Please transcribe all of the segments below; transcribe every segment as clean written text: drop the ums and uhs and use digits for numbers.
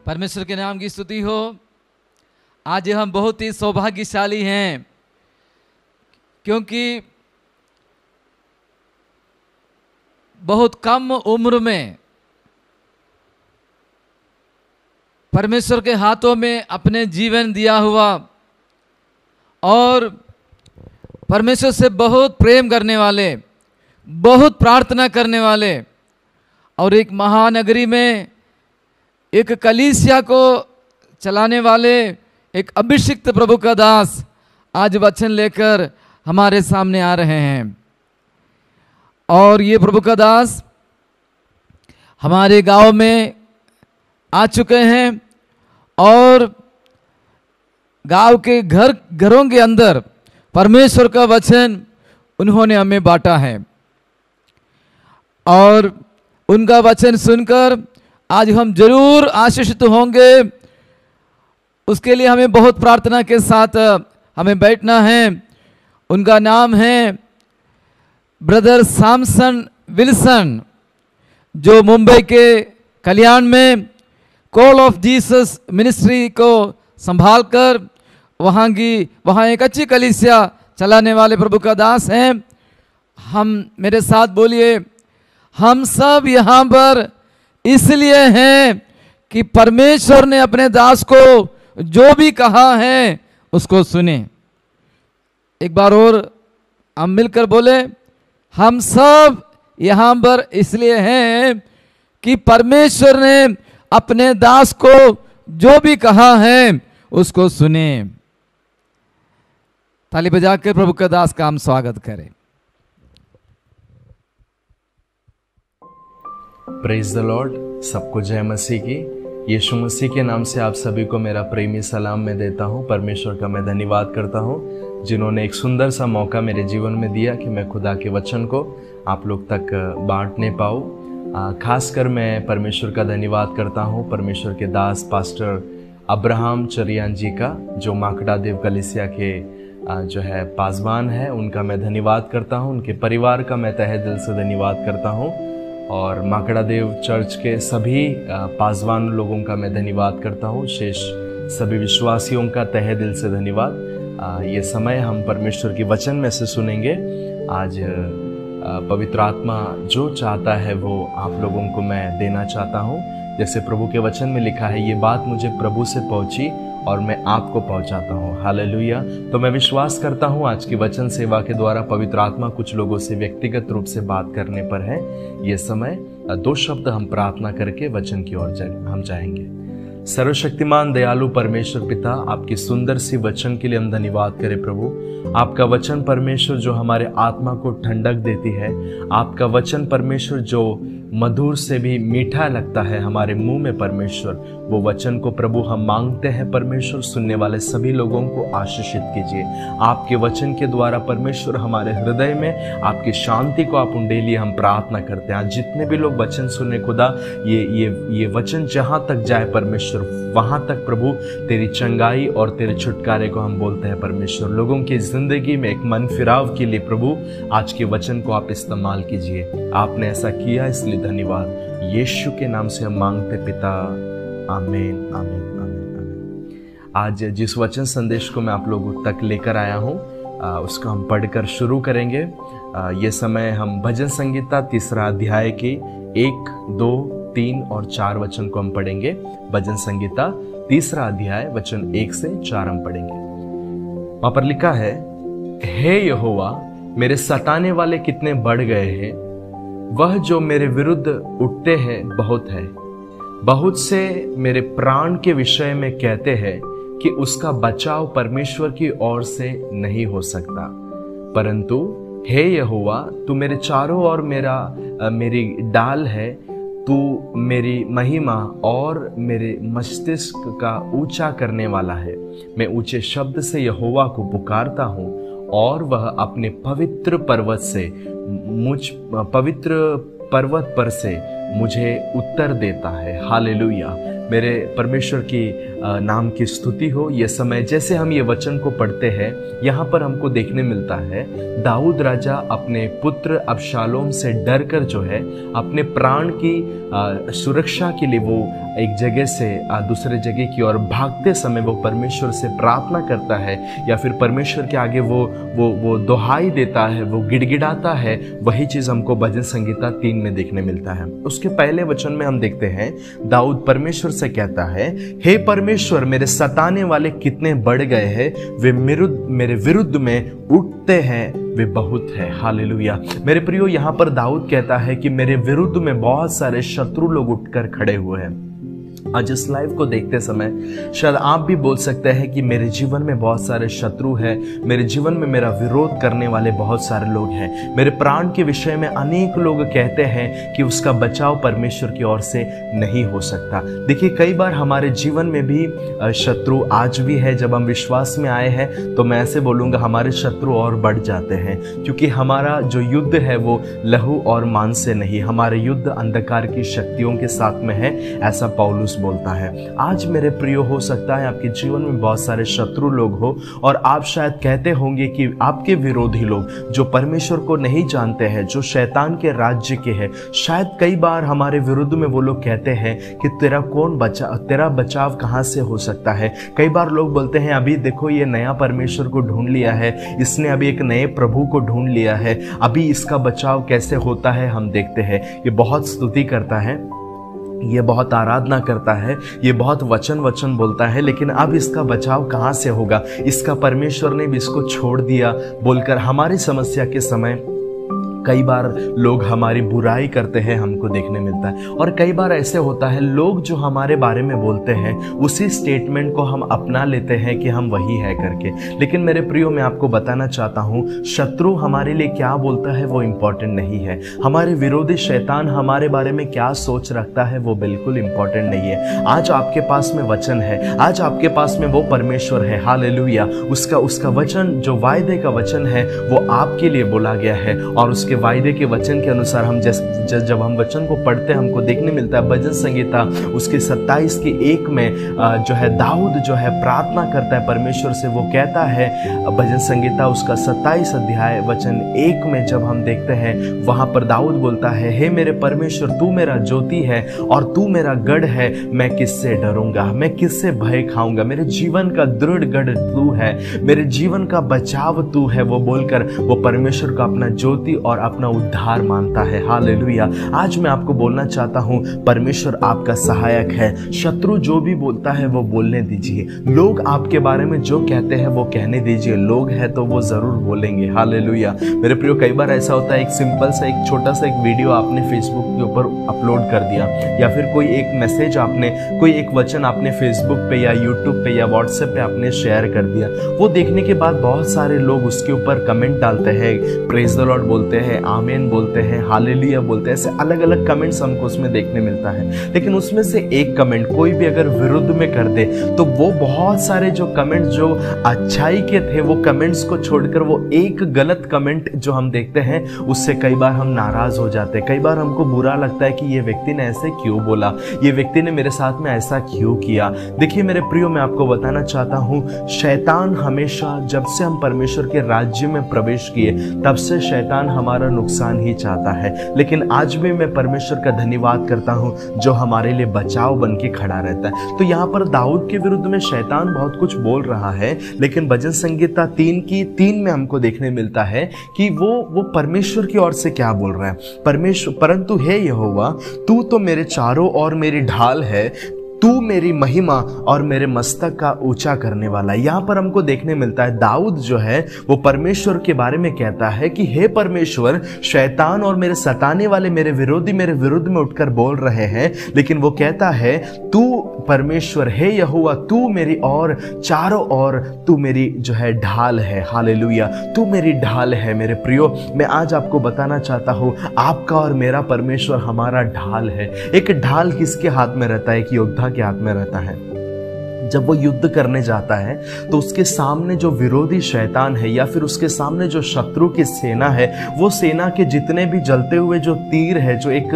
परमेश्वर के नाम की स्तुति हो। आज हम बहुत ही सौभाग्यशाली हैं क्योंकि बहुत कम उम्र में परमेश्वर के हाथों में अपने जीवन दिया हुआ और परमेश्वर से बहुत प्रेम करने वाले, बहुत प्रार्थना करने वाले और एक महानगरी में एक कलीसिया को चलाने वाले एक अभिषिक्त प्रभु का दास आज वचन लेकर हमारे सामने आ रहे हैं। और ये प्रभु का दास हमारे गांव में आ चुके हैं और गांव के घरों के अंदर परमेश्वर का वचन उन्होंने हमें बांटा है और उनका वचन सुनकर आज हम जरूर आशीषित होंगे। उसके लिए हमें बहुत प्रार्थना के साथ हमें बैठना है। उनका नाम है ब्रदर सैमसन विल्सन, जो मुंबई के कल्याण में कॉल ऑफ जीसस मिनिस्ट्री को संभालकर वहाँ एक अच्छी कलीसिया चलाने वाले प्रभु का दास हैं। हम मेरे साथ बोलिए, हम सब यहाँ पर इसलिए हैं कि परमेश्वर ने अपने दास को जो भी कहा है उसको सुने। एक बार और हम मिलकर बोले, हम सब यहाँ पर इसलिए हैं कि परमेश्वर ने अपने दास को जो भी कहा है उसको सुने। ताली बजाकर प्रभु का दास का हम स्वागत करें। Praise the Lord. सबको जय मसीह की। यीशु मसीह के नाम से आप सभी को मेरा प्रेमी सलाम मैं देता हूँ। परमेश्वर का मैं धन्यवाद करता हूँ जिन्होंने एक सुंदर सा मौका मेरे जीवन में दिया कि मैं खुदा के वचन को आप लोग तक बांटने पाऊँ। खासकर मैं परमेश्वर का धन्यवाद करता हूँ परमेश्वर के दास पास्टर अब्राहम चरियान जी का, जो माकड़ा देव कलीसिया के जो है पासवान है। उनका मैं धन्यवाद करता हूँ। उनके परिवार का मैं तहे दिल से धन्यवाद करता हूँ और माकड़ा देव चर्च के सभी पासवान लोगों का मैं धन्यवाद करता हूँ। शेष सभी विश्वासियों का तहे दिल से धन्यवाद। ये समय हम परमेश्वर की वचन में से सुनेंगे। आज पवित्र आत्मा जो चाहता है वो आप लोगों को मैं देना चाहता हूँ। जैसे प्रभु के वचन में लिखा है, ये बात मुझे प्रभु से पहुँची और मैं आपको पहुँचाता हूँ। हालेलुया। तो मैं विश्वास करता हूँ आज की वचन सेवा के द्वारा पवित्र आत्मा कुछ लोगों से व्यक्तिगत रूप से बात करने पर है। ये समय दो शब्द हम प्रार्थना करके वचन की ओर हम जाएंगे। सर्वशक्तिमान दयालु परमेश्वर पिता, आपकी सुंदर सी वचन के लिए हम धन्यवाद करें प्रभु। आपका वचन परमेश्वर जो हमारे आत्मा को ठंडक देती है, आपका वचन परमेश्वर जो मधुर से भी मीठा लगता है हमारे मुंह में परमेश्वर, वो वचन को प्रभु हम मांगते हैं परमेश्वर। सुनने वाले सभी लोगों को आशीषित कीजिए। आपके वचन के द्वारा परमेश्वर हमारे हृदय में आपकी शांति को आप उंडेलिए, हम प्रार्थना करते हैं। जितने भी लोग वचन सुने खुदा, ये वचन जहाँ तक जाए परमेश्वर, वहाँ तक प्रभु तेरी चंगाई और तेरे छुटकारे को हम बोलते हैं परमेश्वर। लोगों की जिंदगी में एक मन फिराव के लिए प्रभु आज के वचन को आप इस्तेमाल कीजिए। आपने ऐसा किया इसलिए धन्यवाद। यीशु के नाम से हम मांगते पिता, आमीन आमीन आमीन आमीन। आज जिस वचन संदेश को मैं आप लोगों तक लेकर आया हूँ उसको हम पढ़कर शुरू करेंगे। ये समय हम भजन संगीता 3 अध्याय की 1, 2, 3 और 4 वचन को हम पढ़ेंगे। भजन संगीता 3 अध्याय वचन 1 से 4 हम पढ़ेंगे। वहां पर लिखा है, हे यहोवा, मेरे सताने वाले कितने बढ़ गए हैं, वह जो मेरे विरुद्ध उठते हैं बहुत है। बहुत से मेरे प्राण के विषय में कहते हैं कि उसका बचाव परमेश्वर की ओर से नहीं हो सकता। परंतु हे यहोवा, तू मेरे चारों ओर मेरी डाल है। तू मेरी महिमा और मेरे मस्तिष्क का ऊंचा करने वाला है। मैं ऊंचे शब्द से यहोवा को पुकारता हूँ और वह अपने पवित्र पर्वत पर से मुझे उत्तर देता है। हालेलुया। मेरे परमेश्वर की नाम की स्तुति हो। ये समय जैसे हम ये वचन को पढ़ते हैं, यहाँ पर हमको देखने मिलता है दाऊद राजा अपने पुत्र अबशालोम से डरकर जो है अपने प्राण की सुरक्षा के लिए वो एक जगह से दूसरे जगह की ओर भागते समय वो परमेश्वर से प्रार्थना करता है या फिर परमेश्वर के आगे वो दोहाई देता है, वो गिड़गिड़ाता है, वही चीज़ हमको भजन संहिता 3 में देखने मिलता है। उसके पहले वचन में हम देखते हैं दाऊद परमेश्वर से कहता है, हे परमेश्वर मेरे सताने वाले कितने बढ़ गए हैं, वे मेरे विरुद्ध में उठते हैं, वे बहुत है। हालेलुया। मेरे प्रियो, यहाँ पर दाऊद कहता है कि मेरे विरुद्ध में बहुत सारे शत्रु लोग उठकर खड़े हुए हैं। आज इस लाइव को देखते समय शायद आप भी बोल सकते हैं कि मेरे जीवन में बहुत सारे शत्रु हैं, मेरे जीवन में मेरा विरोध करने वाले बहुत सारे लोग हैं, मेरे प्राण के विषय में अनेक लोग कहते हैं कि उसका बचाव परमेश्वर की ओर से नहीं हो सकता। देखिए, कई बार हमारे जीवन में भी शत्रु आज भी है। जब हम विश्वास में आए हैं तो मैं ऐसे बोलूँगा हमारे शत्रु और बढ़ जाते हैं, क्योंकि हमारा जो युद्ध है वो लहू और मांस से नहीं, हमारे युद्ध अंधकार की शक्तियों के साथ में है, ऐसा पौलुस बोलता है। आज मेरे प्रियो, हो सकता है आपके जीवन में बहुत सारे शत्रु लोग हो और आप शायद कहते होंगे कि आपके विरोधी लोग जो परमेश्वर को नहीं जानते हैं, जो शैतान के राज्य के हैं, शायद कई बार हमारे विरुद्ध में वो लोग कहते हैं कि तेरा बचाव कहाँ से हो सकता है। कई बार लोग बोलते हैं, अभी देखो ये नया परमेश्वर को ढूंढ लिया है, इसने अभी एक नए प्रभु को ढूंढ लिया है, अभी इसका बचाव कैसे होता है। हम देखते हैं ये बहुत स्तुति करता है, ये बहुत आराधना करता है, ये बहुत वचन बोलता है, लेकिन अब इसका बचाव कहाँ से होगा, इसका परमेश्वर ने भी इसको छोड़ दिया बोलकर हमारी समस्या के समय कई बार लोग हमारी बुराई करते हैं, हमको देखने मिलता है। और कई बार ऐसे होता है, लोग जो हमारे बारे में बोलते हैं उसी स्टेटमेंट को हम अपना लेते हैं कि हम वही है करके। लेकिन मेरे प्रियो, मैं आपको बताना चाहता हूँ, शत्रु हमारे लिए क्या बोलता है वो इम्पोर्टेंट नहीं है, हमारे विरोधी शैतान हमारे बारे में क्या सोच रखता है वो बिल्कुल इम्पोर्टेंट नहीं है। आज आपके पास में वचन है, आज आपके पास में वो परमेश्वर है, हालेलुया। उसका वचन, जो वायदे का वचन है, वो आपके लिए बोला गया है। और उसके वायदे के वचन के अनुसार हम जब हम वचन को पढ़ते हैं, हमको देखने मिलता है भजन संहिता उसके 27 के 1 में जो है दाऊद जो है प्रार्थना करता है परमेश्वर से। वो कहता है, भजन संहिता उसका 27 अध्याय वचन 1 में जब हम देखते हैं, वहां पर दाऊद बोलता है, हे मेरे परमेश्वर, तू मेरा ज्योति है और तू मेरा गढ़ है, मैं किससे डरूंगा, मैं किससे भय खाऊंगा, मेरे जीवन का दृढ़ गढ़ तू है, मेरे जीवन का बचाव तू है। वो बोलकर वो परमेश्वर को अपना ज्योति और अपना उद्धार मानता है। हालेलुया। आज मैं आपको बोलना चाहता हूं, परमेश्वर आपका सहायक है। शत्रु जो भी बोलता है वो बोलने दीजिए, लोग आपके बारे में जो कहते हैं वो कहने दीजिए, लोग हैं तो वो जरूर बोलेंगे। हालेलुया। मेरे प्रियो, कई बार ऐसा होता है, एक सिंपल सा एक छोटा सा एक वीडियो आपने फेसबुक के ऊपर अपलोड कर दिया, या फिर कोई एक मैसेज आपने, कोई एक वचन आपने फेसबुक पे या यूट्यूब पे या व्हाट्सएप पे आपने शेयर कर दिया। वो देखने के बाद बहुत सारे लोग उसके ऊपर कमेंट डालते हैं, प्रेज द लॉर्ड बोलते हैं, आमीन बोलते हैं, हालेलुया बोलते हैं, ऐसे अलग अलग कमेंट्स हमको उसमें देखने मिलता है। लेकिन उसमें से एक कमेंट कोई भी अगर विरुद्ध में कर दे तो वो बहुत सारे जो कमेंट्स जो अच्छाई के थे वो कमेंट्स को छोड़कर वो एक गलत कमेंट जो हम देखते हैं उससे कई बार हम नाराज हो जाते हैं। कई बार हमको बुरा लगता है कि ये व्यक्ति ने ऐसे क्यों बोला, ये व्यक्ति ने मेरे साथ में ऐसा क्यों किया। देखिए मेरे प्रियो, मैं आपको बताना चाहता हूँ, शैतान हमेशा, जब से हम परमेश्वर के राज्य में प्रवेश किए तब से शैतान हमारा नुकसान ही चाहता है। लेकिन आज भी मैं परमेश्वर का धन्यवाद करता हूं जो हमारे लिए बचाव बन के खड़ा रहता है। तो यहाँ पर दाऊद के विरुद्ध में शैतान बहुत कुछ बोल रहा है, लेकिन भजन संहिता 3 में हमको देखने मिलता है कि वो परमेश्वर की ओर से क्या बोल रहा है। परमेश्वर, परंतु हे यहोवा, तू तो मेरे चारों ओर मेरी ढाल है, तू मेरी महिमा और मेरे मस्तक का ऊंचा करने वाला। यहाँ पर हमको देखने मिलता है दाऊद जो है वो परमेश्वर के बारे में कहता है कि हे परमेश्वर, शैतान और मेरे सताने वाले मेरे विरोधी मेरे विरुद्ध में उठकर बोल रहे हैं, लेकिन वो कहता है तू परमेश्वर, हे यहोवा, तू मेरी और चारों ओर तू मेरी जो है ढाल है। हालेलुया, तू मेरी ढाल है। मेरे प्रियो, मैं आज आपको बताना चाहता हूँ, आपका और मेरा परमेश्वर हमारा ढाल है। एक ढाल किसके हाथ में रहता है? एक योद्धा के हाथ में रहता है। जब वो युद्ध करने जाता है तो उसके सामने जो विरोधी शैतान है या फिर उसके सामने जो शत्रु की सेना है, वो सेना के जितने भी जलते हुए जो तीर है, जो एक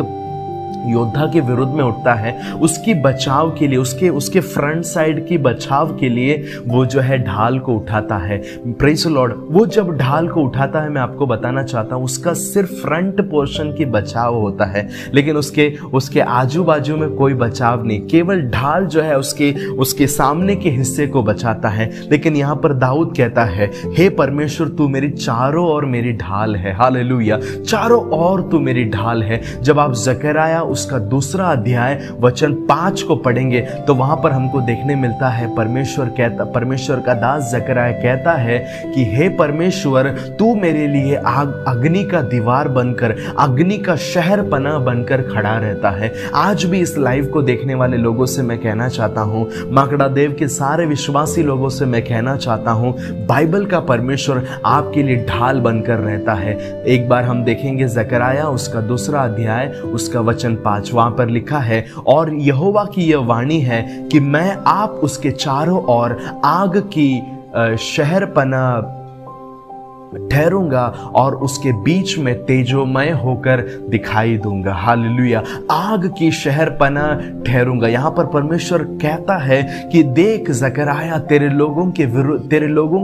योद्धा के विरुद्ध में उठता है, उसकी बचाव के लिए, उसके फ्रंट साइड की बचाव के लिए वो जो है ढाल को उठाता है। Praise the Lord. वो जब ढाल को उठाता है, मैं आपको बताना चाहता हूँ, उसका सिर्फ फ्रंट पोर्शन की बचाव होता है, लेकिन उसके आजू बाजू में कोई बचाव नहीं, केवल ढाल जो है उसके सामने के हिस्से को बचाता है। लेकिन यहाँ पर दाऊद कहता है, हे परमेश्वर तू मेरी चारों ओर मेरी ढाल है। हालेलुया। चारों ओर तू मेरी ढाल है। जब आप जकरयाह उसका 2 अध्याय वचन 5 को पढ़ेंगे तो वहां पर हमको देखने मिलता है, परमेश्वर का दास जकरयाह कहता है कि हे परमेश्वर तू मेरे लिए अग्नि का दीवार बनकर, अग्नि का शहर पना बनकर खड़ा रहता है। आज भी इस लाइव को देखने वाले लोगों से मैं कहना चाहता हूं, माकड़ा देव के सारे विश्वासी लोगों से मैं कहना चाहता हूं, बाइबल का परमेश्वर आपके लिए ढाल बनकर रहता है। एक बार हम देखेंगे जकरयाह उसका 2 अध्याय उसका वचन 5, वहां पर लिखा है, और यहोवा की यह वाणी है कि मैं आप उसके चारों ओर आग की शहरपना ठहरूंगा और उसके बीच में तेजोमय होकर दिखाई दूंगा। हालेलुया। आग की शहरपना ठहरूंगा। यहां पर परमेश्वर कहता है कि देख जकरयाह, तेरे लोगों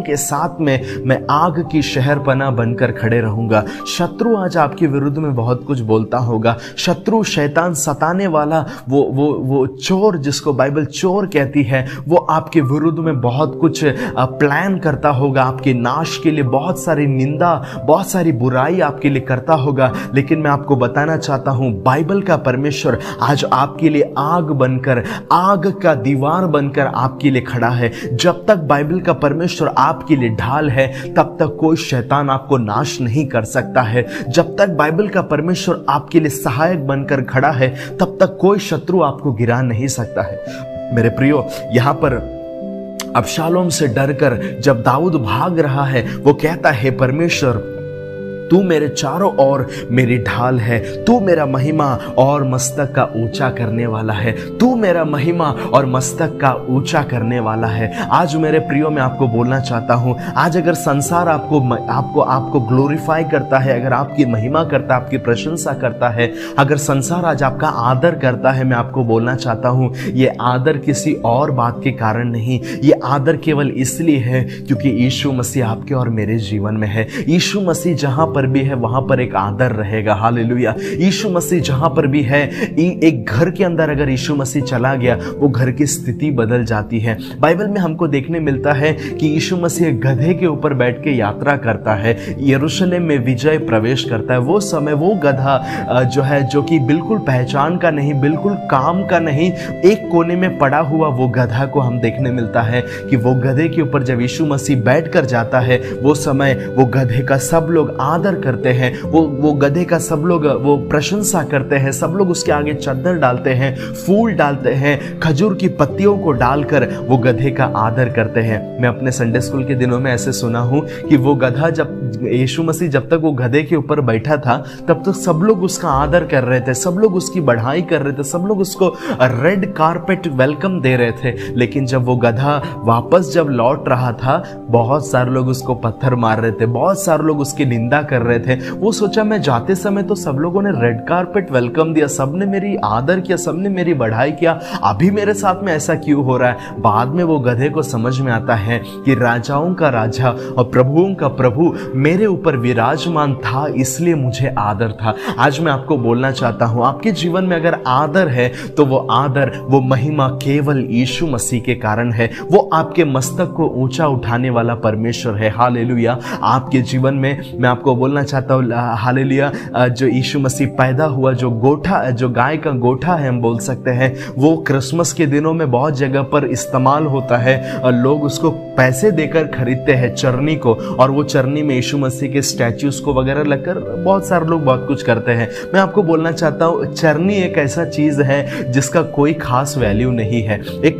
के साथ में मैं आग की शहरपना बनकर खड़े रहूंगा। शत्रु आज आपके विरुद्ध में बहुत कुछ बोलता होगा। शत्रु, शैतान, सताने वाला, वो चोर जिसको बाइबल चोर कहती है, वो आपके विरुद्ध में बहुत कुछ प्लान करता होगा, आपके नाश के लिए बहुत सारी निंदा, बहुत सारी बुराई आपके लिए करता होगा। लेकिन मैं आपको बताना चाहता हूं, बाइबल का परमेश्वर आज आपके लिए आग बनकर, आग का दीवार बनकर आपके लिए खड़ा है। जब तक बाइबल का परमेश्वर आपके लिए ढाल है, तब तक कोई शैतान आपको नाश नहीं कर सकता है। जब तक बाइबल का परमेश्वर आपके लिए सहायक बनकर खड़ा है, तब तक कोई शत्रु आपको गिरा नहीं सकता है। मेरे प्रियो, यहां पर अबशालोम से डरकर जब दाऊद भाग रहा है, वो कहता है, परमेश्वर तू मेरे चारों ओर मेरी ढाल है, तू मेरा महिमा और मस्तक का ऊंचा करने वाला है, तू मेरा महिमा और मस्तक का ऊंचा करने वाला है। आज मेरे प्रियो, मैं आपको बोलना चाहता हूं, आज अगर संसार आपको ग्लोरीफाई करता है, अगर आपकी महिमा करता है, आपकी प्रशंसा करता है, अगर संसार आज आपका आदर करता है, मैं आपको बोलना चाहता हूं, ये आदर किसी और बात के कारण नहीं, ये आदर केवल इसलिए है क्योंकि यीशु मसीह आपके और मेरे जीवन में है। यीशु मसीह जहां पर भी है, वहां पर एक आदर रहेगा। हालेलुया। यीशु मसीह जहां पर भी है, एक घर के अंदर अगर यीशु मसीह चला गया, वो घर की स्थिति बदल जाती है। बाइबल में हमको देखने मिलता है कि यीशु मसीह गधे के ऊपर बैठ के यात्रा करता है, यरूशलेम में विजय प्रवेश करता है। वो समय वो गधा जो है, जो कि बिल्कुल पहचान का नहीं, बिल्कुल काम का नहीं, एक कोने में पड़ा हुआ वो गधा को हम देखने मिलता है कि वो गधे के ऊपर जब यीशु मसीह बैठ कर जाता है, वो समय वो गधे का सब लोग आदर करते हैं, वो गधे का सब लोग वो प्रशंसा करते हैं, सब लोग उसके आगे चद्दर डालते हैं, फूल डालते हैं, खजूर की पत्तियों को डालकर वो गधे का आदर करते हैं। मैं अपने संडे स्कूल के दिनों में ऐसे सुना हूं कि वो गधा, जब यीशु मसीह जब तक वो गधे के ऊपर बैठा था, तब तक सब लोग उसका आदर कर रहे थे, सब लोग उसकी बढ़ाई कर रहे थे, सब लोग उसको रेड कारपेट वेलकम दे रहे थे। लेकिन जब वो गधा वापस जब लौट रहा था, बहुत सारे लोग उसको पत्थर मार रहे थे, बहुत सारे लोग उसकी निंदा कर रहे थे। वो सोचा, मैं जाते समय तो सब लोगों ने रेड कारपेट वेलकम दिया, सबने मेरी आदर किया, सबने मेरी बढ़ाई किया, अभी मेरे साथ में ऐसा क्यों हो रहा है? बाद में वो गधे को समझ में आता है कि राजाओं का राजा और प्रभुओं का प्रभु मेरे ऊपर विराजमान था, इसलिए मुझे आदर था। आज मैं आपको बोलना चाहता हूं, आपके जीवन में अगर आदर है तो वो आदर, वो महिमा केवल यीशु मसीह के कारण है। वो आपके मस्तक को ऊंचा उठाने वाला परमेश्वर है। हालेलुया। आपके जीवन में मैं आपको बोलना चाहता हूँ, हालेलुया, जो यीशु मसीह पैदा हुआ, जो गोठा, जो गाय का गोठा है हम बोल सकते हैं, वो क्रिसमस के दिनों में बहुत जगह पर इस्तेमाल होता है और लोग उसको पैसे देकर खरीदते हैं, चरनी को, और वो चरनी में यीशु मसीह के स्टैच्यूज को वगैरह लगकर बहुत सारे लोग बहुत कुछ करते हैं। मैं आपको बोलना चाहता हूँ, चरनी एक ऐसा चीज है जिसका कोई खास वैल्यू नहीं है। एक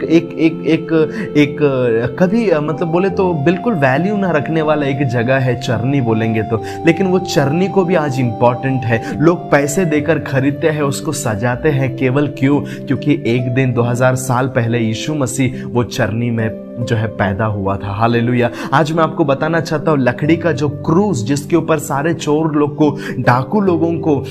कभी मतलब बोले तो बिल्कुल वैल्यू ना रखने वाला एक जगह है चरनी बोलेंगे तो, लेकिन वो चरनी को भी आज इंपॉर्टेंट है। लोग पैसे देकर खरीदते हैं, उसको सजाते हैं, केवल क्यों? क्योंकि एक दिन 2000 साल पहले यीशु मसीह वो चरनी में जो है पैदा हुआ था। हालेलुया। आज मैं आपको बताना चाहता हूँ, लकड़ी का जो क्रूस जिसके ऊपर सारे चोर लोग को, डाकू लोगों को,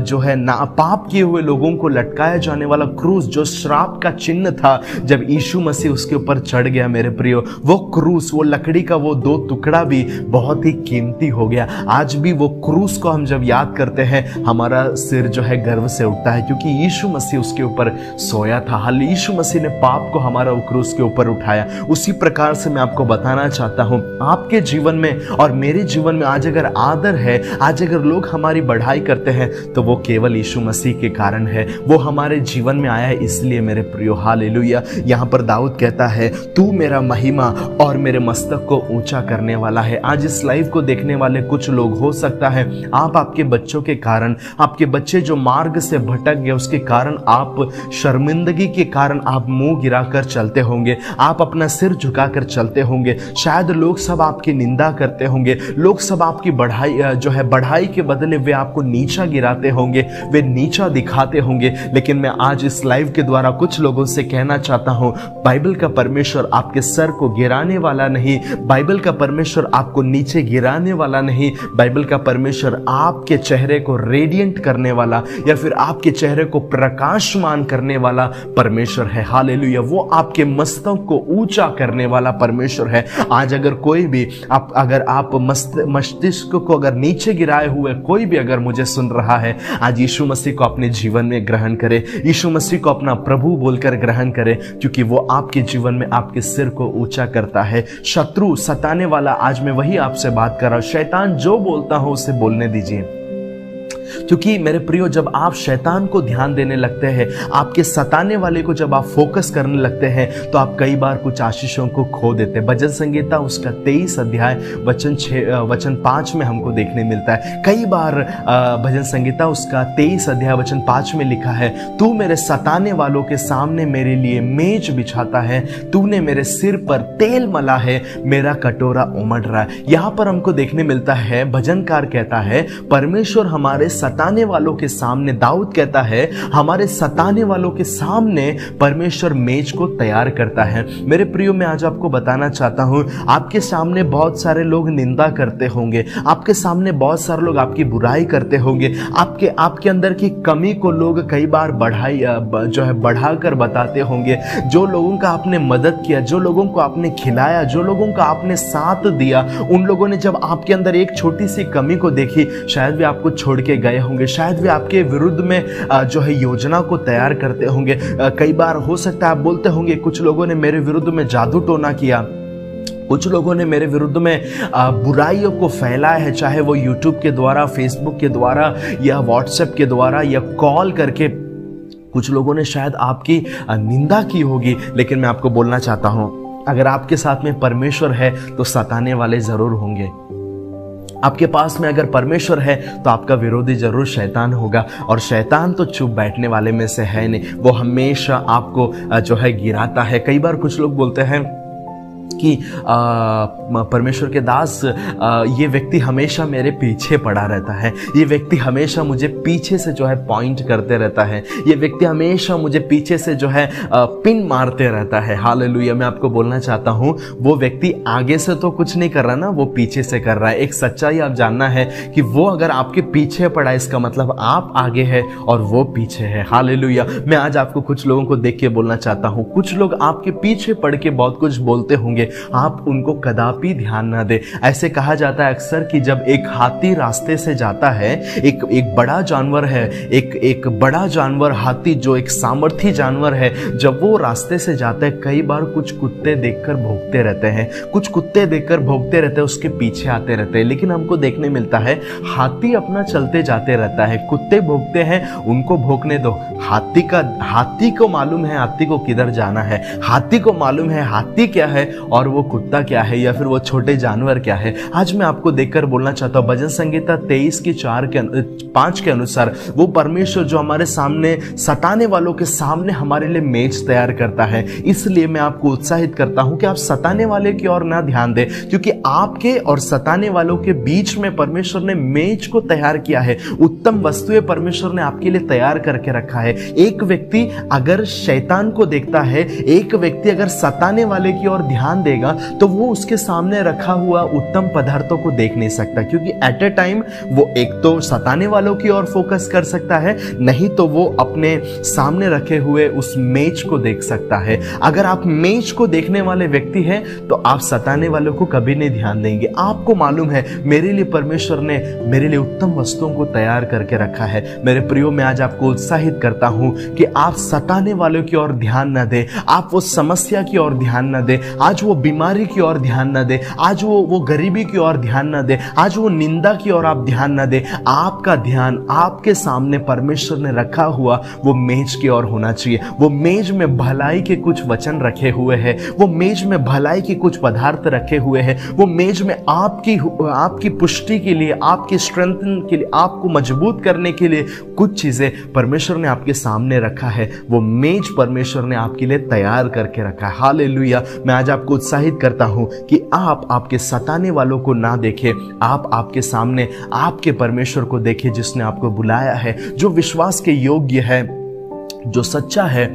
जो है ना पाप किए हुए लोगों को लटकाया जाने वाला क्रूस, जो श्राप का चिन्ह था, जब यीशु मसीह उसके ऊपर चढ़ गया मेरे प्रियो, वो क्रूस, वो लकड़ी का वो 2 टुकड़ा भी बहुत ही कीमती हो गया। आज भी वो क्रूस को हम जब याद करते हैं, हमारा सिर जो है गर्व से उठता है, क्योंकि यीशु मसीह उसके ऊपर सोया था। हाल यीशु मसीह ने पाप को हमारा वो क्रूस के ऊपर उठाया। उसी प्रकार से मैं आपको बताना चाहता हूं, आपके जीवन में और मेरे जीवन में आज अगर आदर है, आज अगर लोग हमारी बढ़ाई करते हैं, तो वो केवल यीशु मसीह के कारण है। वो हमारे जीवन में आया है इसलिए मेरे प्रियो। हालेलुया। यहाँ पर दाऊद कहता है, तू मेरा महिमा और मेरे मस्तक को ऊंचा करने वाला है। आज इस लाइव को देखने वाले कुछ लोग, हो सकता है आप आपके बच्चों के कारण, आपके बच्चे जो मार्ग से भटक गए उसके कारण, आप शर्मिंदगी के कारण आप मुंह गिराकर चलते होंगे, आप अपना सिर झुकाकर चलते होंगे। शायद लोग सब आपकी निंदा करते होंगे, लोग सब आपकी बढ़ाई जो है बढ़ाई के बदले वे आपको नीचा गिराते होंगे, वे नीचा दिखाते होंगे। लेकिन मैं आज इस लाइव के द्वारा कुछ लोगों से कहना चाहता हूं, बाइबल का परमेश्वर आपके सर को गिराने वाला नहीं, बाइबल का परमेश्वर आपको नीचे गिराने वाला नहीं, बाइबल का परमेश्वर आपके चेहरे को रेडिएंट करने वाला या फिर आपके चेहरे को प्रकाशमान करने वाला परमेश्वर है। हालेलुया। वो आपके मस्तक को ऊंचा करने वाला परमेश्वर है। आज अगर कोई भी अगर आप मस्तिष्क को अगर नीचे गिराए हुए कोई भी अगर मुझे सुन रहा है, आज यीशु मसीह को अपने जीवन में ग्रहण करे, यीशु मसीह को अपना प्रभु बोलकर ग्रहण करे, क्योंकि वो आपके जीवन में आपके सिर को ऊंचा करता है। शत्रु, सताने वाला, आज मैं वही आपसे बात कर रहा हूं। शैतान जो बोलता हो उसे बोलने दीजिए, क्योंकि मेरे प्रियो, जब आप शैतान को ध्यान देने लगते हैं, आपके सताने वाले को जब आप फोकस करने लगते हैं, तो आप कई बार कुछ आशीषों को खो देते हैं। भजन संहिता उसका 23 अध्याय वचन 5 में हमको देखने मिलता है। कई बार भजन संहिता उसका 23 अध्याय वचन 5 में लिखा है, तू मेरे सताने वालों के सामने मेरे लिए मेज बिछाता है, तूने मेरे सिर पर तेल मला है, मेरा कटोरा उमड़ रहा है। यहां पर हमको देखने मिलता है, भजनकार कहता है, परमेश्वर हमारे सताने वालों के सामने, दाऊद कहता है, हमारे सताने वालों के सामने परमेश्वर मेज को तैयार करता है। मेरे प्रियो, मैं आज आपको बताना चाहता हूं, आपके सामने बहुत सारे लोग निंदा करते होंगे, आपके सामने बहुत सारे लोग आपकी बुराई करते होंगे, आपके अंदर की कमी को लोग कई बार बढ़ाकर बताते होंगे। जो लोगों का आपने मदद किया, जो लोगों को आपने खिलाया, जो लोगों का आपने साथ दिया, उन लोगों ने जब आपके अंदर एक छोटी सी कमी को देखी, शायद वे आपको छोड़ के गए होंगे, शायद वे आपके विरुद्ध में जो है योजना को तैयार करते होंगे। कई बार हो सकता है आप बोलते होंगे, कुछ लोगों ने मेरे विरुद्ध में जादू टोना किया, कुछ लोगों ने मेरे विरुद्ध में बुराइयों को फैलाया है, चाहे वो यूट्यूब के द्वारा, फेसबुक के द्वारा या व्हाट्सएप के द्वारा या कॉल करके। कुछ लोगों ने शायद आपकी निंदा की होगी। लेकिन मैं आपको बोलना चाहता हूं, अगर आपके साथ में परमेश्वर है तो सताने वाले जरूर होंगे। आपके पास में अगर परमेश्वर है तो आपका विरोधी जरूर शैतान होगा, और शैतान तो चुप बैठने वाले में से है नहीं, वो हमेशा आपको जो है गिराता है। कई बार कुछ लोग बोलते हैं कि परमेश्वर के दास, ये व्यक्ति हमेशा मेरे पीछे पड़ा रहता है, ये व्यक्ति हमेशा मुझे पीछे से जो है पॉइंट करते रहता है, ये व्यक्ति हमेशा मुझे पीछे से जो है पिन मारते रहता है। हालेलुया। मैं आपको बोलना चाहता हूं, वो व्यक्ति आगे से तो कुछ नहीं कर रहा ना, वो पीछे से कर रहा है। एक सच्चाई आप जानना है कि वो अगर आपके पीछे पड़ा, इसका मतलब आप आगे है और वो पीछे है। हालेलुया। मैं आज आपको कुछ लोगों को देख के बोलना चाहता हूं, कुछ लोग आपके पीछे पड़ के बहुत कुछ बोलते होंगे, आप उनको कदापि ध्यान ना दे। ऐसे कहा जाता है अक्सर कि जब एक हाथी रास्ते से जाता है, एक बड़ा जानवर है, एक बड़ा जानवर हाथी जो एक सामर्थी जानवर है, जब वो रास्ते से जाता है, कई बार कुछ कुत्ते देखकर भौंकते रहते हैं, कुछ कुत्ते देखकर भौंकते रहते हैं, उसके पीछे आते रहते हैं। लेकिन हमको देखने मिलता है हाथी अपना चलते जाते रहता है, कुत्ते भौंकते हैं, उनको भौंकने दो। हाथी को मालूम है हाथी को किधर जाना है, हाथी को मालूम है हाथी क्या है और वो कुत्ता क्या है, या फिर वो छोटे जानवर क्या है। आज मैं आपको देखकर बोलना चाहता हूं, भजन संहिता 23 की 5 के अनुसार वो परमेश्वर जो हमारे सामने सताने वालों के सामने हमारे लिए मेज तैयार करता है। इसलिए मैं आपको उत्साहित करता हूं कि आप सताने वाले की ओर ना ध्यान दें, क्योंकि आपके और सताने वालों के बीच में परमेश्वर ने मेज को तैयार किया है। उत्तम वस्तुएं परमेश्वर ने आपके लिए तैयार करके रखा है। एक व्यक्ति अगर शैतान को देखता है, एक व्यक्ति अगर सताने वाले की ओर ध्यान देगा तो वो उसके सामने रखा हुआ उत्तम पदार्थों को देख नहीं सकता, क्योंकि एट ए टाइम वो एक तो सताने वालों की ओर फोकस कर सकता है, नहीं तो वो अपने सामने रखे हुए उस मेज को देख सकता है। अगर आप मेज को देखने वाले व्यक्ति हैं तो आप सताने वालों को कभी नहीं ध्यान देंगे। आपको मालूम है मेरे लिए परमेश्वर ने मेरे लिए उत्तम वस्तुओं को तैयार करके रखा है। मेरे प्रियो, मैं आज आपको उत्साहित करता हूं कि आप सताने वालों की ओर ध्यान न दें, आप वो समस्या की ओर ध्यान न दें, आज वो बीमारी की ओर ध्यान न दें, आज वो गरीबी की ओर ध्यान न दें, आज वो निंदा की ओर आप ध्यान न दें। आपका ध्यान आपके सामने परमेश्वर ने रखा हुआ वो मेज की ओर होना चाहिए। वो मेज में भलाई के कुछ वचन रखे हुए हैं, वो मेज में भलाई के कुछ पदार्थ रखे हुए हैं, वो मेज में आपकी पुष्टि के लिए, आपकी स्ट्रेंथन के लिए, आपको मजबूत करने के लिए कुछ चीजें परमेश्वर ने आपके सामने रखा है। वो मेज परमेश्वर ने आपके लिए तैयार करके रखा है। हालेलुया। मैं आज आपको उत्साहित करता हूं कि आप आपके सताने वालों को ना देखें, आप आपके सामने आपके परमेश्वर को देखें जिसने आपको बुलाया है, जो विश्वास के योग्य है, जो सच्चा है,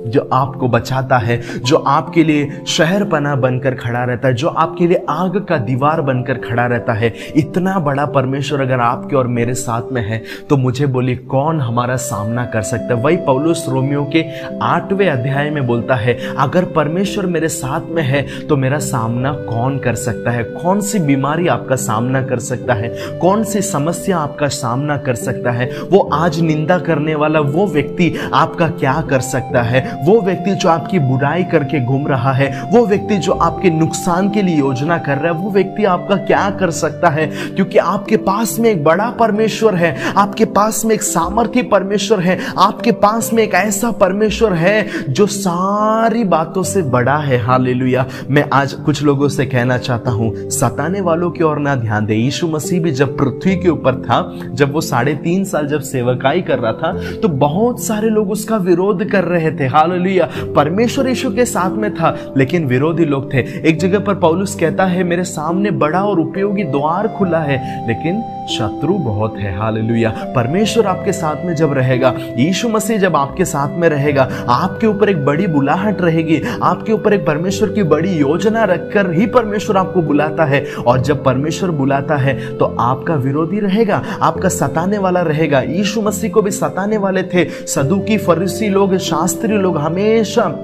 जो आपको बचाता है, जो आपके लिए शहर पना बनकर खड़ा रहता है, जो आपके लिए आग का दीवार बनकर खड़ा रहता है। इतना बड़ा परमेश्वर अगर आपके और मेरे साथ में है तो मुझे बोलिए कौन हमारा सामना कर सकता है। वही पौलुस रोमियो के 8वें अध्याय में बोलता है, अगर परमेश्वर मेरे साथ में है तो मेरा सामना कौन कर सकता है। कौन सी बीमारी आपका सामना कर सकता है, कौन सी समस्या आपका सामना कर सकता है। वो आज निंदा करने वाला वो व्यक्ति आपका क्या कर सकता है। वो व्यक्ति जो आपकी बुराई करके घूम रहा है, वो व्यक्ति जो आपके नुकसान के लिए योजना कर रहा है, वो व्यक्ति आपका क्या कर सकता है। क्योंकि आपके पास में एक बड़ा परमेश्वर है, आपके पास में एक सामर्थी परमेश्वर है, आपके पास में एक ऐसा परमेश्वर है जो सारी बातों से बड़ा है। हालेलुया। मैं आज कुछ लोगों से कहना चाहता हूं, सताने वालों की ओर ना ध्यान दे। यीशु मसीह भी जब पृथ्वी के ऊपर था, जब वो 3.5 साल जब सेवकाई कर रहा था, तो बहुत सारे लोग उसका विरोध कर रहे थे। हालेलुया। परमेश्वर यीशु के साथ में था, लेकिन विरोधी लोग थे। एक जगह पर पौलुस कहता है, मेरे सामने बड़ा और उपयोगी द्वार खुला है, लेकिन शत्रु बहुत है। हालेलुया। परमेश्वर आपके साथ में जब रहेगा, यीशु मसीह जब आपके साथ में रहेगा, आपके ऊपर एक बड़ी बुलाहट रहेगी, आपके ऊपर एक परमेश्वर की बड़ी योजना रखकर ही परमेश्वर आपको बुलाता है। और जब परमेश्वर बुलाता है तो आपका विरोधी रहेगा, आपका सताने वाला रहेगा। यीशु मसीह को भी सताने वाले थे। सदूकी, फरीसी लोग, शास्त्री लोग हमेशा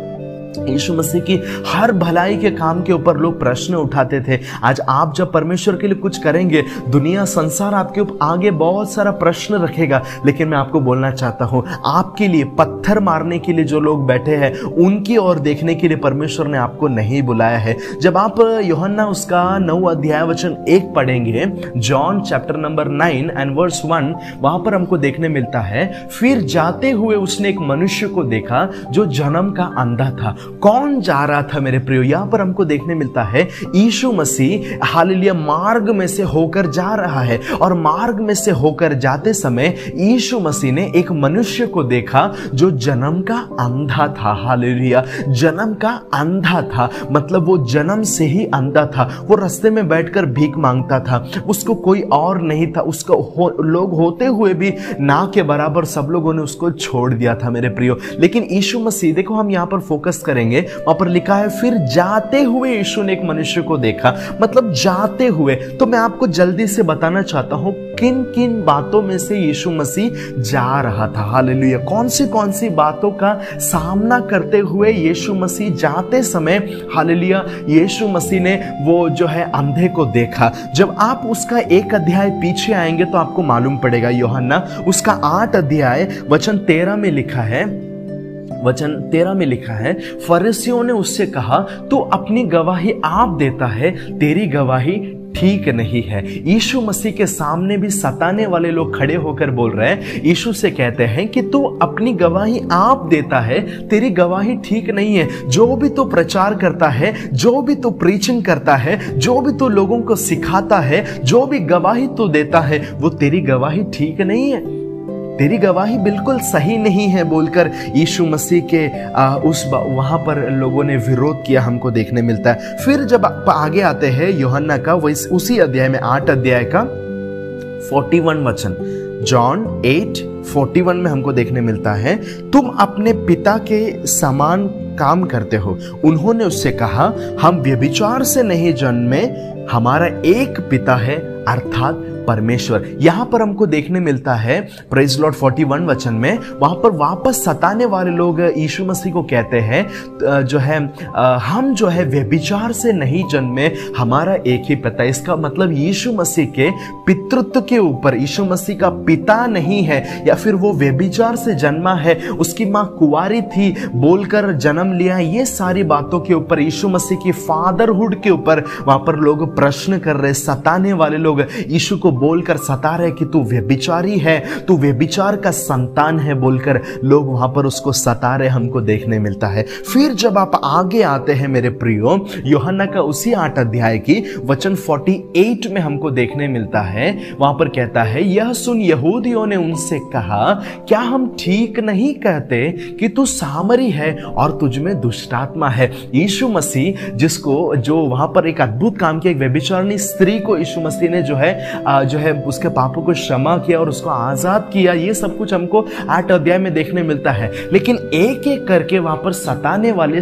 यीशु मसीह की हर भलाई के काम के ऊपर लोग प्रश्न उठाते थे। आज आप जब परमेश्वर के लिए कुछ करेंगे, दुनिया संसार आपके ऊपर आगे बहुत सारा प्रश्न रखेगा, लेकिन मैं आपको बोलना चाहता हूं, आपके लिए पत्थर मारने के लिए जो लोग बैठे हैं उनकी ओर देखने के लिए परमेश्वर ने आपको नहीं बुलाया है। जब आप यूहन्ना उसका 9 अध्याय वचन 1 पढ़ेंगे, John chapter number 9 and verse 1, वहां पर हमको देखने मिलता है, फिर जाते हुए उसने एक मनुष्य को देखा जो जन्म का अंधा था। कौन जा रहा था मेरे प्रियो? यहां पर हमको देखने मिलता है यीशु मसीह हालेलुया मार्ग में से होकर जा रहा है, और मार्ग में से होकर जाते समय यीशु मसीह ने एक मनुष्य को देखा जो जन्म का अंधा था। हालेलुया। जन्म का अंधा था मतलब वो जन्म से ही अंधा था। वो रास्ते में बैठकर भीख मांगता था, उसको कोई और नहीं था, उसको लोग होते हुए भी ना के बराबर सब लोगों ने उसको छोड़ दिया था मेरे प्रियो। लेकिन यीशु मसीह, देखो हम यहां पर फोकस करेंगे, वहां पर लिखा है फिर जाते हुए यीशु ने एक मनुष्य को देखा, मतलब जाते हुए। तो मैं आपको जल्दी से बताना चाहता हूं किन किन बातों में से यीशु मसीह जा रहा था। हालेलुया। कौन सी बातों का सामना करते हुए यीशु मसीह जाते समय, हालेलुया, यीशु मसीह ने वो जो है अंधे को देखा। जब आप उसका 1 अध्याय पीछे आएंगे तो आपको मालूम पड़ेगा, यूहन्ना उसका 8 अध्याय वचन 13 में लिखा है, वचन 13 में लिखा है, फरीसियों ने उससे कहा, तू अपनी गवाही आप देता है, तेरी गवाही ठीक नहीं है। यीशु मसीह के सामने भी सताने वाले लोग खड़े होकर बोल रहे हैं, यीशु से कहते हैं कि तू अपनी गवाही आप देता है, तेरी गवाही ठीक नहीं है। जो भी तू प्रचार करता है, जो भी तू प्रीचिंग करता है, जो भी तू लोगों को सिखाता है, जो भी गवाही तू देता है, वो तेरी गवाही ठीक नहीं है, तेरी गवाही बिल्कुल सही नहीं है बोलकर यीशु मसीह के वहां पर लोगों ने विरोध किया, हमको देखने मिलता है। फिर जब आगे आते हैं यूहन्ना का उसी अध्याय में 8 अध्याय का 41 वचन, जॉन 8:41 में हमको देखने मिलता है, तुम अपने पिता के समान काम करते हो? उन्होंने उससे कहा, हम व्यभिचार से नहीं जन्मे, हमारा एक पिता है अर्थात परमेश्वर। यहां पर हमको देखने मिलता है प्रेज लॉर्ड 41 वचन में, वहां पर वापस सताने वाले लोग यीशु मसीह को कहते हैं जो है हम जो है व्यभिचार से नहीं जन्मे, हमारा एक ही पिता। इसका मतलब यीशु मसीह के पितृत्व के ऊपर यीशु मसीह का पिता नहीं है, या फिर वो व्यभिचार से जन्मा है, उसकी मां कुंवारी थी बोलकर जन्म लिया। ये सारी बातों के ऊपर यीशु मसीह की फादरहुड के ऊपर वहां पर लोग प्रश्न कर रहे, सताने वाले लोग यीशु को बोलकर सता रहे कि तू व्यभिचारी है, तू व्यभिचार का संतान है बोलकर लोग वहां पर उसको सता रहे, हमको देखने मिलता है। फिर जब आप आगे आते हैं मेरे प्रियो, यूहन्ना का उसी 8 अध्याय की वचन 48 में हमको देखने मिलता है, वहां पर कहता है, यह सुन यहूदियों ने उनसे कहा, क्या हम ठीक नहीं कहते कि तू सामरी है और तुझ में दुष्टात्मा है? यीशु मसीह जिसको जो वहां पर एक अद्भुत काम किया, एक व्यभिचारिणी स्त्री को यीशु मसीह ने जो है उसके पापों को क्षमा किया और उसको आजाद किया। ये सब कुछ हमको 8 अध्याय में देखने मिलता है। लेकिन एक एक करके वहां पर सताने वाले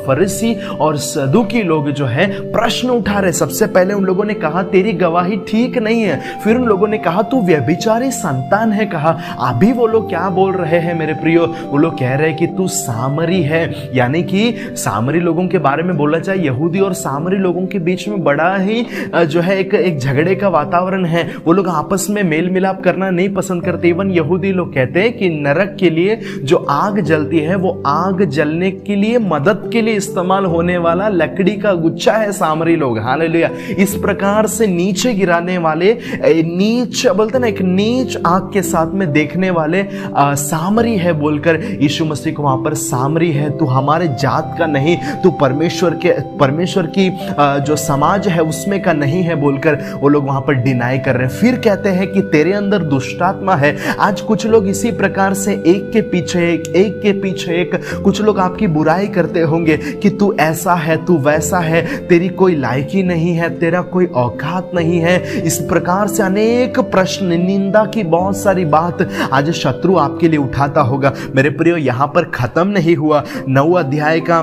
फरीसी और सदूकी लोग जो है प्रश्न उठा रहे। सबसे पहले उन लोगों ने कहा, तेरी गवाही ठीक नहीं है। फिर उन लोगों ने कहा, तू व्यभिचारी संतान है। कहा अभी वो लोग क्या बोल रहे हैं मेरे प्रियो? वो लोग कह रहे हैं कि तू सामरी है, यानी कि सामरी लोगों के बारे में बोलना चाहिए। यहूदी और सामरी लोगों के बीच में बड़ा ही जो है एक झगड़े का वातावरण है। वो लोग आपस में मेल मिलाप करना नहीं पसंद करते। इवन यहूदी लोग कहते हैं कि नरक के लिए जो आग जलती है, वो आग जलने के लिए मदद के लिए इस्तेमाल होने वाला लकड़ी का गुच्छा है सामरी लोग। हालेलुया। इस प्रकार से नीचे गिराने वाले, नीच बोलते ना, एक नीच आग के साथ में देखने वाले सामरी है बोलकर यीशु मसीह को वहां पर सामरी है, तू हमारे जात का नहीं, तू परमेश्वर की जो समाज है उसमें का नहीं है बोलकर वो लोग वहां पर डिनाई कर रहे हैं। फिर कहते हैं कि तेरे अंदर दुष्टात्मा है। आज कुछ लोग इसी प्रकार से एक के पीछे एक कुछ लोग आपकी बुराई करते होंगे कि तू ऐसा है, तू वैसा है, तेरी कोई लायकी नहीं है, तेरा कोई औकात नहीं है। इस प्रकार से अनेक प्रश्न, निंदा की बहुत सारी बात आज शत्रु आपके लिए उठाता होगा। मेरे प्रियो, यहां पर खत्म नहीं हुआ। 9 अध्याय का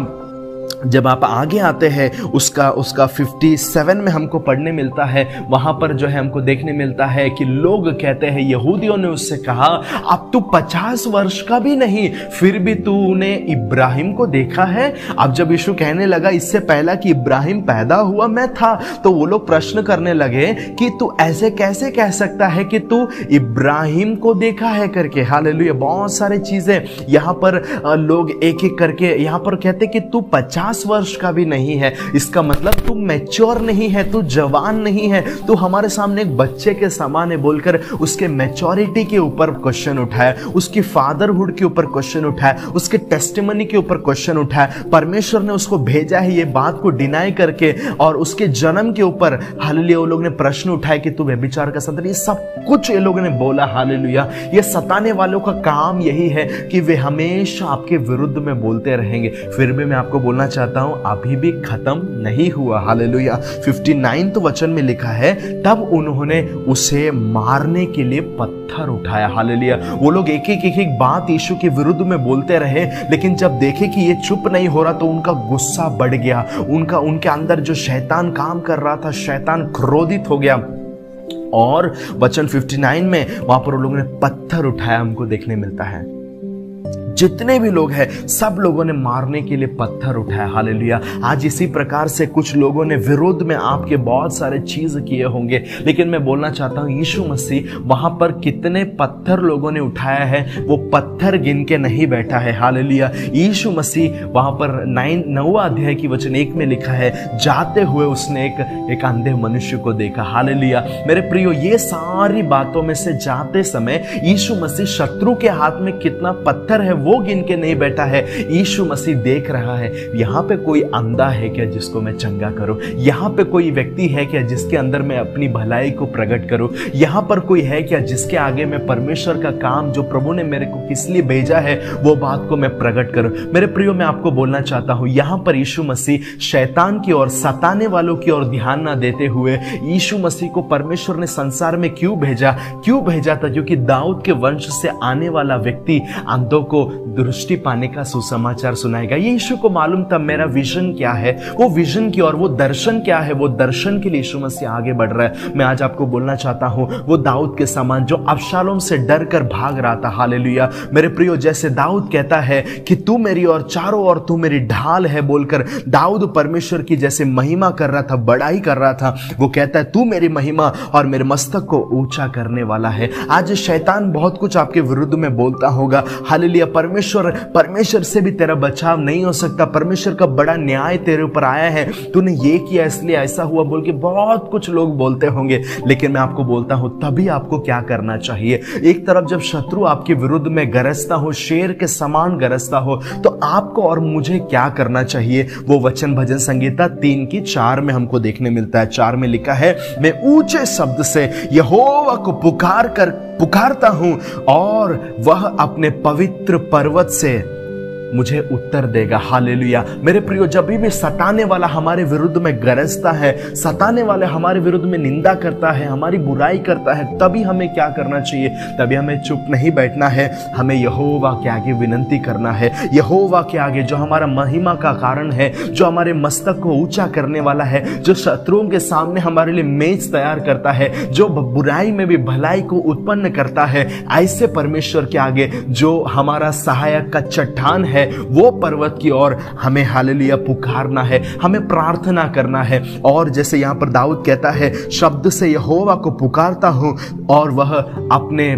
जब आप आगे आते हैं उसका 57 में हमको पढ़ने मिलता है, वहां पर जो है हमको देखने मिलता है कि लोग कहते हैं, यहूदियों ने उससे कहा, अब तू 50 वर्ष का भी नहीं, फिर भी तूने इब्राहिम को देखा है? अब जब यीशु कहने लगा इससे पहला कि इब्राहिम पैदा हुआ मैं था, तो वो लोग प्रश्न करने लगे कि तू ऐसे कैसे कह सकता है कि तू इब्राहिम को देखा है करके। हालेलुया। बहुत सारी चीजें यहां पर लोग एक एक करके यहां पर कहते कि तू 50 वर्ष का भी नहीं है, इसका मतलब तू मैच्योर नहीं है, तू जवान नहीं है, तू हमारे सामने एक बच्चे के समान है बोलकर उसके मैच्योरिटी के ऊपर क्वेश्चन उठाया, उसकी फादरहुड के ऊपर क्वेश्चन उठाया, उसके टेस्टिमनी के ऊपर क्वेश्चन उठाया। परमेश्वर ने उसको भेजा है ये बात को डिनाई करके, और उसके जन्म के ऊपर हालेलुया वो लोग ने प्रश्न उठाए कि तू व्यभिचार का संतान। ये सब कुछ ये लोगों ने बोला। हालेलुया। ये सताने वालों का काम यही है कि वे हमेशा आपके विरुद्ध में बोलते रहेंगे। फिर भी मैं आपको बोलना चाहता हूं, अभी भी खत्म नहीं हुआ। हालेलुया। 59 वचन में लिखा है, तब उन्होंने उसे मारने के लिए पत्थर उठाया। हालेलुया। वो लोग एक एक बात यीशु के विरुद्ध में बोलते रहे, लेकिन जब देखे कि ये चुप नहीं हो रहा तो उनका गुस्सा बढ़ गया। उनके अंदर जो शैतान काम कर रहा था, शैतान क्रोधित हो गया, और वचन 59 में वहां पर उन लोगों ने पत्थर उठाया, हमको देखने मिलता है। जितने भी लोग हैं सब लोगों ने मारने के लिए पत्थर उठाया। हालेलुया। आज इसी प्रकार से कुछ लोगों ने विरोध में आपके बहुत सारे चीज किए होंगे, लेकिन मैं बोलना चाहता हूं यीशु मसीह वहां पर कितने पत्थर लोगों ने उठाया है वो पत्थर गिन के नहीं बैठा है। हालेलुया। यीशु मसीह वहां पर 9वां अध्याय की वचन 1 में लिखा है, जाते हुए उसने एक अंधे मनुष्य को देखा। हालेलुया। मेरे प्रियो, ये सारी बातों में से जाते समय यीशु मसीह शत्रु के हाथ में कितना पत्थर है वो गिन के नहीं बैठा है। यीशु मसीह देख रहा है, यहां पे कोई अंधा है क्या जिसको मैं चंगा करूं? यहां पे कोई व्यक्ति है क्या जिसके अंदर मैं अपनी भलाई को प्रकट करूं? यहां पर कोई है क्या जिसके आगे मैं परमेश्वर का काम जो प्रभु ने मेरे को किस लिए भेजा है वो बात को मैं प्रकट करूं? मेरे प्रियो, मैं आपको बोलना चाहता हूं, यहां पर यीशु मसीह शैतान की ओर, सताने वालों की ओर ध्यान ना देते हुए यीशु मसीह को परमेश्वर ने संसार में क्यों भेजा था? क्योंकि दाऊद के वंश से आने वाला व्यक्ति अंधों को दृष्टि पाने का सुसमाचार सुनाएगा। यीशु को मालूम था मेरा विजन क्या है, वो विजन की और वो दर्शन क्या है, वो दर्शन के लिए यीशु मसीह आगे बढ़ रहा है। मैं आज आपको बोलना चाहता हूं, वो दाऊद के समान जो अबशालोम से डर कर भाग रहा था। हालेलुया मेरे प्रियो, जैसे दाऊद कहता है कि तू मेरी और चारों ओर तू मेरी ढाल है बोलकर दाऊद परमेश्वर की जैसे महिमा कर रहा था, बड़ाई कर रहा था, वो कहता है तू मेरी महिमा और मेरे मस्तक को ऊंचा करने वाला है। आज शैतान बहुत कुछ आपके विरुद्ध में बोलता होगा। हालेलुया परमेश्वर से भी तेरा बचाव नहीं हो सकता, परमेश्वर का बड़ा न्याय तेरे ऊपर आया है, तूने ये किया इसलिए ऐसा हुआ बोल के बहुत कुछ लोग बोलते होंगे। लेकिन मैं आपको बोलता हूं तभी आपको क्या करना चाहिए। एक तरफ जब शत्रु आपके विरुद्ध में गरजता हो, शेर के समान गरजता हो, तो आपको और मुझे क्या करना चाहिए। वो वचन भजन संगीता 3:4 में हमको देखने मिलता है। 4 में लिखा है, मैं ऊंचे शब्द से यहोवा को पुकारता हूं और वह अपने पवित्र पर्वत से मुझे उत्तर देगा। हालेलुया मेरे प्रियो, जब भी सताने वाला हमारे विरुद्ध में गरजता है, सताने वाले हमारे विरुद्ध में निंदा करता है, हमारी बुराई करता है, तभी हमें क्या करना चाहिए। तभी हमें चुप नहीं बैठना है, हमें यहोवा के आगे विनती करना है। यहोवा के आगे जो हमारा महिमा का कारण है, जो हमारे मस्तक को ऊंचा करने वाला है, जो शत्रुओं के सामने हमारे लिए मेज तैयार करता है, जो बुराई में भी भलाई को उत्पन्न करता है, ऐसे परमेश्वर के आगे जो हमारा सहायक का चट्टान है, वो पर्वत की ओर हमें हालेलुया पुकारना है, हमें प्रार्थना करना है। और जैसे यहां पर दाऊद कहता है, शब्द से यहोवा को पुकारता हूं और वह अपने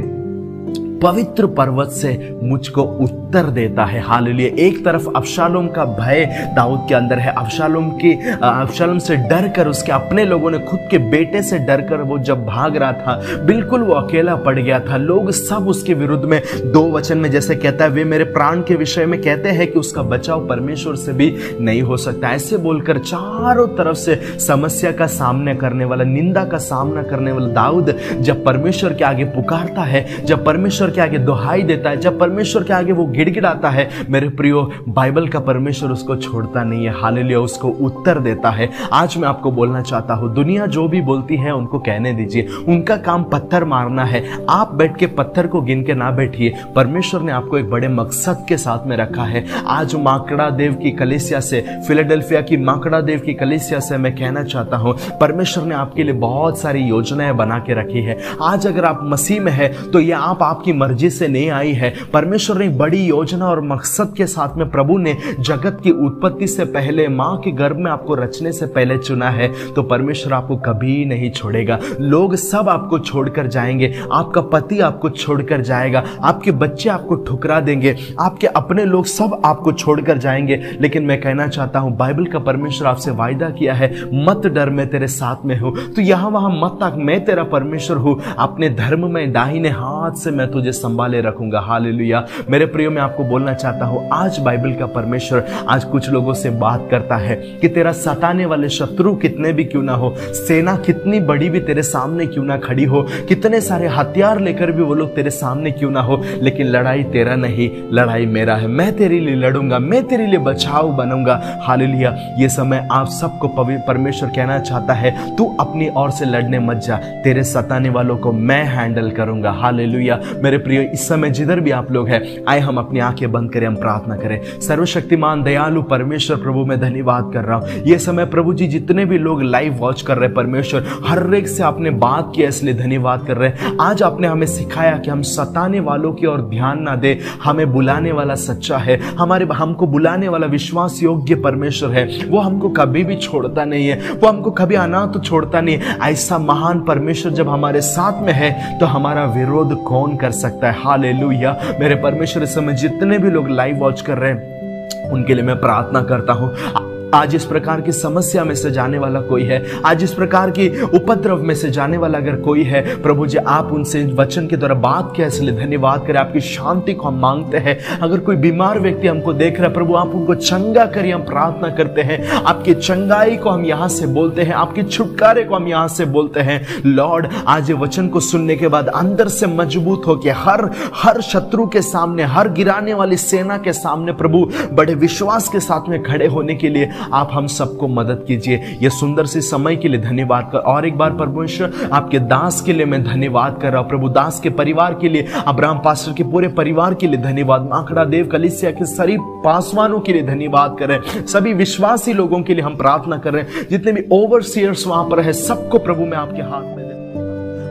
पवित्र पर्वत से मुझको उत्तर देता है। हालेलुया एक तरफ अबशालोम का भय दाऊद के अंदर है, अबशालोम से डर कर, उसके अपने लोगों ने खुद के बेटे से डर कर वो जब भाग रहा था, बिल्कुल वो अकेला पड़ गया था। लोग सब उसके विरुद्ध में 2 वचन में जैसे कहता है, वे मेरे प्राण के विषय में कहते हैं कि उसका बचाव परमेश्वर से भी नहीं हो सकता। ऐसे बोलकर चारों तरफ से समस्या का सामना करने वाला, निंदा का सामना करने वाला दाऊद जब परमेश्वर के आगे पुकारता है, जब परमेश्वर के आगे दुहाई देता है, जब परमेश्वर के आगे वो गिड़गिड़ाता है, मेरे प्रियो बाइबल का परमेश्वर उसको छोड़ता नहीं है। हालेलुया उसको उत्तर देता है। आज मैं आपको बोलना चाहता हूं, दुनिया जो भी बोलती है उनको कहने दीजिए, उनका काम पत्थर मारना है। आप बैठ के पत्थर को गिन के ना बैठिए, परमेश्वर ने आपको एक बड़े मकसद के साथ में रखा है। आज माकड़ा देव की कलीसिया से, फिलाडेल्फिया की माकड़ा देव की कलीसिया से मैं कहना चाहता हूं, परमेश्वर ने आपके लिए बहुत सारी योजनाएं बना के रखी है। आज अगर आप मसीह में है तो ये आपकी मर्जी से नहीं आई है, परमेश्वर ने बड़ी योजना और मकसद के साथ में प्रभु ने जगत की उत्पत्ति से पहले, मां के गर्भ में आपको रचने से पहले चुना है। तो परमेश्वर आपको कभी नहीं छोड़ेगा। लोग सब आपको छोड़कर जाएंगे, आपका पति आपको छोड़कर जाएगा, आपके बच्चे आपको ठुकरा देंगे, आपके अपने लोग सब आपको छोड़कर जाएंगे। लेकिन मैं कहना चाहता हूं, बाइबल का परमेश्वर आपसे वायदा किया है, मत डर मैं तेरे साथ में हूं, तो यहां वहां मत ताक, मैं तेरा परमेश्वर हूं, अपने धर्म में दाहिने हाथ से मैं तुझे संभाले रखूंगा। हालेलुया मेरे प्रियो, मैं आपको बोलना चाहता हूं, आज बाइबल का परमेश्वर आज कुछ लोगों से बात करता है कि तेरा सताने वाले शत्रु कितने भी क्यों ना हो, सेना कितनी बड़ी भी तेरे सामने क्यों ना खड़ी हो, कितने सारे हथियार लेकर भी वो लोग तेरे सामने क्यों ना हो, लेकिन लड़ाई तेरा नहीं, लड़ाई मेरा है। मैं तेरे लिए लड़ूंगा, मैं तेरे लिए बचाव बनूंगा। हालेलुया ये समय आप सबको परमेश्वर कहना चाहता है, तू अपनी ओर से लड़ने मत जा, तेरे सताने वालों को मैं हैंडल करूंगा। हालेलुया मेरे प्रियो, इस समय जिधर भी आप लोग हैं, आए हम अपनी आंखें बंद करें, हम प्रार्थना करें। सर्वशक्तिमान दयालु परमेश्वर प्रभु मैं धन्यवाद कर रहा हूं ये समय प्रभु जी, जितने भी लोग लाइव वॉच कर रहे हैं परमेश्वर, हर एक से आपने बात किया इसलिए धन्यवाद कर रहे हैं। आज आपने हमें सिखाया कि हम सताने वालों की ओर ध्यान ना दे, हमें बुलाने वाला सच्चा है, हमको बुलाने वाला विश्वास योग्य परमेश्वर है, वो हमको कभी भी छोड़ता नहीं है, वो हमको कभी अनाथ छोड़ता नहीं। ऐसा महान परमेश्वर जब हमारे साथ में है तो हमारा विरोध कौन कर सकता है। हालेलुया मेरे परमेश्वर, इस समय जितने भी लोग लाइव वॉच कर रहे हैं उनके लिए मैं प्रार्थना करता हूं। आज इस प्रकार की समस्या में से जाने वाला कोई है, आज इस प्रकार की उपद्रव में से जाने वाला अगर कोई है, प्रभु जी आप उनसे वचन के द्वारा बात किया इसलिए धन्यवाद करें। आपकी शांति को हम मांगते हैं। अगर कोई बीमार व्यक्ति हमको देख रहा है, प्रभु आप उनको चंगा करिए, हम प्रार्थना करते हैं। आपकी चंगाई को हम यहाँ से बोलते हैं, आपके छुटकारे को हम यहाँ से बोलते हैं। लॉर्ड आज ये वचन को सुनने के बाद अंदर से मजबूत होकर हर शत्रु के सामने, हर गिराने वाली सेना के सामने प्रभु बड़े विश्वास के साथ में खड़े होने के लिए आप हम सबको मदद कीजिए। ये सुंदर सी समय के लिए धन्यवाद कर, और एक बार परमेश्वर आपके दास के लिए मैं धन्यवाद कर रहा हूं प्रभु। दास के परिवार के लिए, अब्राहम पास्टर के पूरे परिवार के लिए धन्यवाद। माखड़ा देव कलीसिया के सभी पासवानों के लिए धन्यवाद कर रहे हैं। सभी विश्वासी लोगों के लिए हम प्रार्थना कर रहे हैं। जितने भी ओवरसीयर्स वहां पर है, सबको प्रभु मैं आपके हाथ में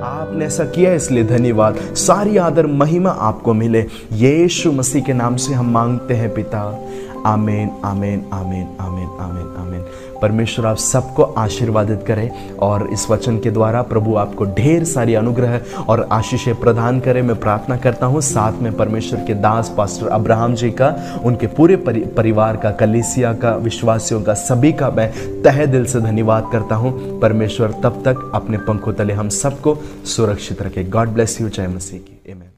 आपने ऐसा किया इसलिए धन्यवाद। सारी आदर महिमा आपको मिले, यीशु मसीह के नाम से हम मांगते हैं पिता। आमीन आमीन आमीन आमीन आमीन आमीन। परमेश्वर आप सबको आशीर्वादित करे और इस वचन के द्वारा प्रभु आपको ढेर सारी अनुग्रह और आशीषें प्रदान करे। मैं प्रार्थना करता हूँ साथ में परमेश्वर के दास पास्टर अब्राहम जी का, उनके पूरे परिवार का, कलीसिया का, विश्वासियों का, सभी का मैं तहे दिल से धन्यवाद करता हूँ। परमेश्वर तब तक अपने पंखों तले हम सबको सुरक्षित रखे। God bless you. जय मसीह की। आमीन।